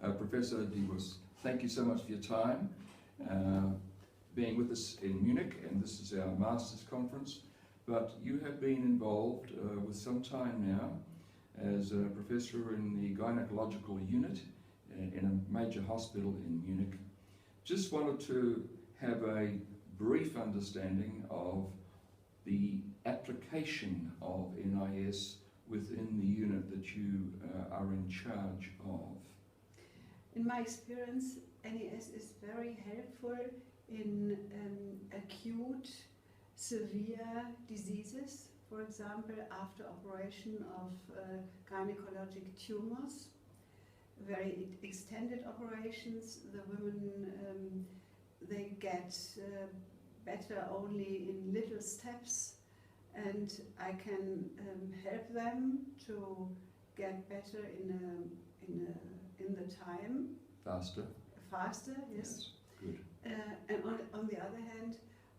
Professor de Vos, thank you so much for your time, being with us in Munich, and this is our Masters Conference. But you have been involved with some time now as a professor in the gynecological unit in a major hospital in Munich. Just wanted to have a brief understanding of the application of NIS within the unit that you are in charge of. In my experience, NIS is very helpful in acute, severe diseases. For example, after operation of gynecologic tumors, very extended operations, the women they get better only in little steps, and I can help them to get better in the time. Faster? Faster, yes. Good. And on the other hand,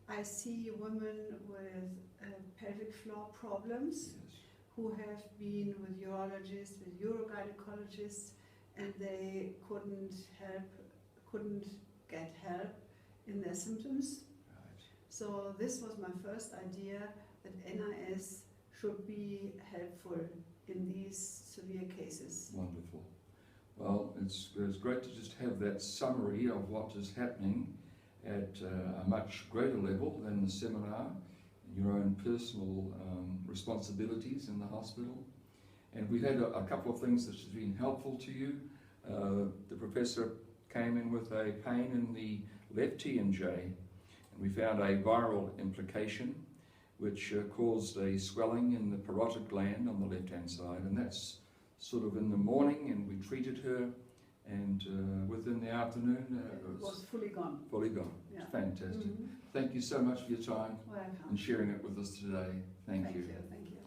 I see women with pelvic floor problems who have been with urologists, with urogynecologists, and they couldn't get help in their symptoms. Right. So this was my first idea, that NIS should be helpful in these severe cases. Wonderful. Well, it's great to just have that summary of what is happening at a much greater level than the seminar, your own personal responsibilities in the hospital. And we've had a couple of things that have been helpful to you. The professor came in with a pain in the left TMJ, and we found a viral implication which caused a swelling in the parotid gland on the left-hand side, and that's sort of in the morning, and we treated her, and within the afternoon it was fully gone. Fully gone. Yeah. Fantastic. Mm-hmm. Thank you so much for your time Welcome. and sharing it with us today. Thank you. Thank you.